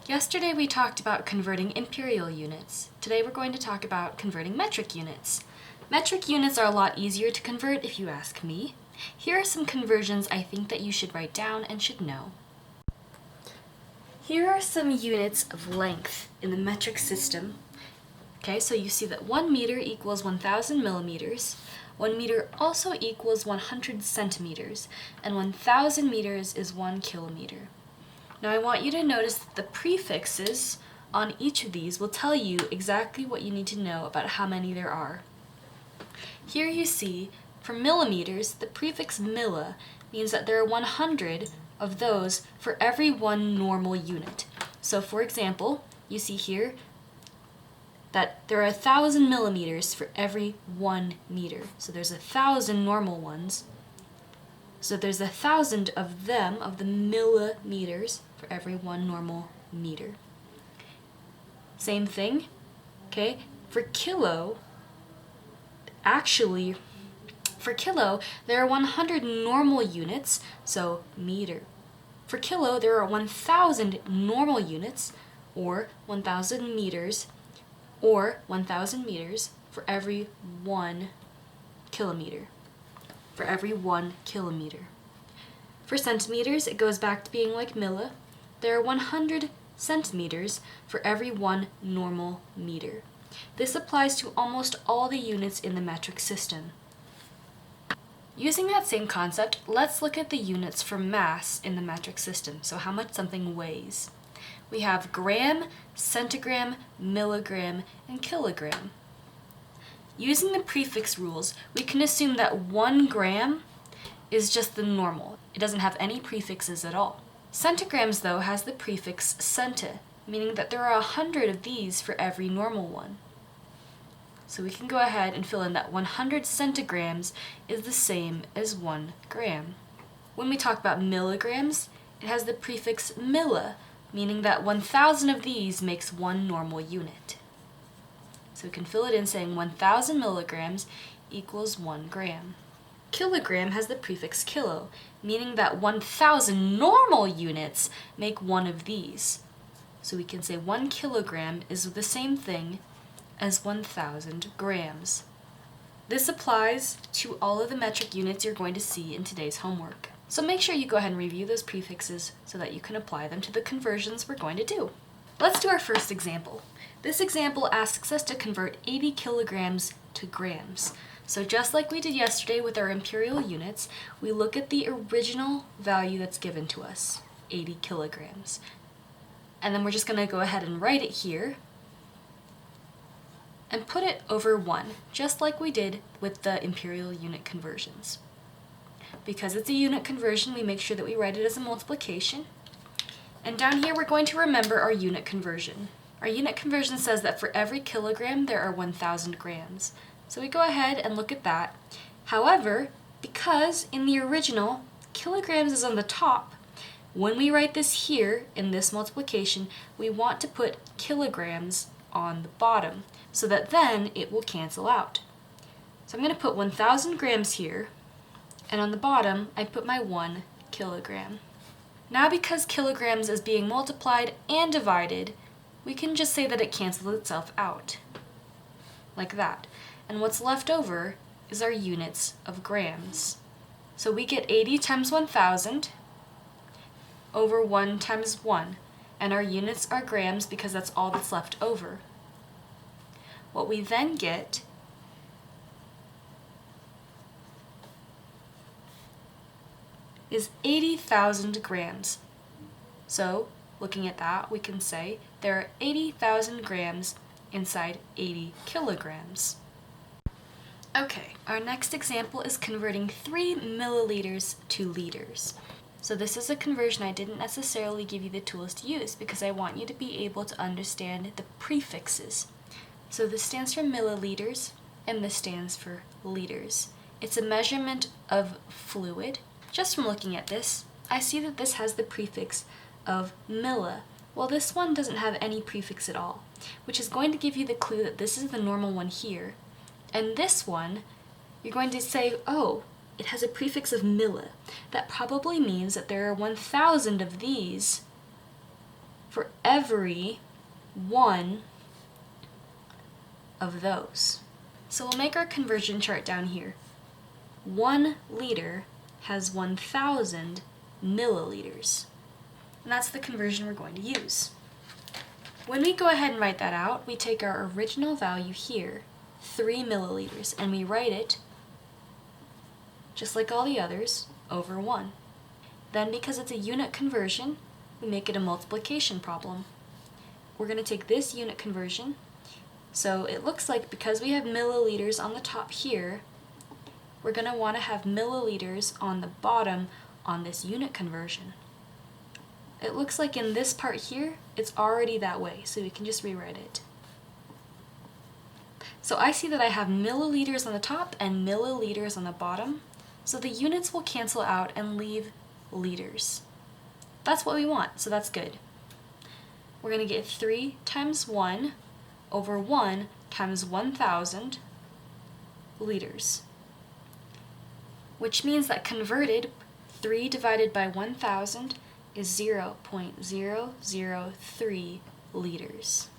Yesterday we talked about converting imperial units. Today we're going to talk about converting metric units. Metric units are a lot easier to convert if you ask me. Here are some conversions I think that you should write down and should know. Here are some units of length in the metric system. Okay, so you see that 1 meter equals 1,000 millimeters. 1 meter also equals 100 centimeters, and 1,000 meters is 1 kilometer. Now I want you to notice that the prefixes on each of these will tell you exactly what you need to know about how many there are. Here you see, for millimeters, the prefix milli means that there are 100 of those for every one normal unit. So for example, you see here that there are 1,000 millimeters for every 1 meter. So there's 1,000 normal ones. So there's 1,000 of them, of the millimeters, for every 1 normal meter. Same thing, okay? For kilo, actually, for kilo, there are 100 normal units, so meter. For kilo, there are 1,000 normal units, or 1,000 meters, or 1,000 meters for every 1 kilometer. For every 1 kilometer. For centimeters, it goes back to being like milli. There are 100 centimeters for every 1 normal meter. This applies to almost all the units in the metric system. Using that same concept, let's look at the units for mass in the metric system, so how much something weighs. We have gram, centigram, milligram, and kilogram. Using the prefix rules, we can assume that 1 gram is just the normal. It doesn't have any prefixes at all. Centigrams, though, has the prefix centi, meaning that there are 100 of these for every normal one. So we can go ahead and fill in that 100 centigrams is the same as 1 gram. When we talk about milligrams, it has the prefix milli, meaning that 1,000 of these makes 1 normal unit. So we can fill it in saying 1,000 milligrams equals 1 gram. Kilogram has the prefix kilo, meaning that 1,000 normal units make 1 of these. So we can say 1 kilogram is the same thing as 1,000 grams. This applies to all of the metric units you're going to see in today's homework. So make sure you go ahead and review those prefixes so that you can apply them to the conversions we're going to do. Let's do our first example. This example asks us to convert 80 kilograms to grams. So just like we did yesterday with our imperial units, we look at the original value that's given to us, 80 kilograms. And then we're just going to go ahead and write it here and put it over 1, just like we did with the imperial unit conversions. Because it's a unit conversion, we make sure that we write it as a multiplication. And down here, we're going to remember our unit conversion. Our unit conversion says that for every kilogram, there are 1,000 grams. So we go ahead and look at that. However, because in the original, kilograms is on the top, when we write this here in this multiplication, we want to put kilograms on the bottom so that then it will cancel out. So I'm going to put 1,000 grams here, and on the bottom, I put my 1 kilogram. Now because kilograms is being multiplied and divided, we can just say that it cancels itself out, like that. And what's left over is our units of grams. So we get 80 times 1,000 over 1 times 1, and our units are grams because that's all that's left over. What we then get is 80,000 grams. So, looking at that, we can say there are 80,000 grams inside 80 kilograms. Okay, our next example is converting 3 milliliters to liters. So this is a conversion I didn't necessarily give you the tools to use because I want you to be able to understand the prefixes. So this stands for milliliters, and this stands for liters. It's a measurement of fluid. Just from looking at this, I see that this has the prefix of milli, while this one doesn't have any prefix at all, which is going to give you the clue that this is the normal one here. And this one, you're going to say, oh, it has a prefix of milli. That probably means that there are 1,000 of these for every one of those. So we'll make our conversion chart down here. 1 liter has 1,000 milliliters. And that's the conversion we're going to use. When we go ahead and write that out, we take our original value here, 3 milliliters, and we write it, just like all the others, over 1. Then, because it's a unit conversion, we make it a multiplication problem. We're going to take this unit conversion, so it looks like because we have milliliters on the top here, we're going to want to have milliliters on the bottom on this unit conversion. It looks like in this part here, it's already that way, so we can just rewrite it. So I see that I have milliliters on the top and milliliters on the bottom, so the units will cancel out and leave liters. That's what we want, so that's good. We're going to get 3 times 1 over 1 times 1,000 liters, which means that converted, 3 divided by 1,000 is 0.003 liters.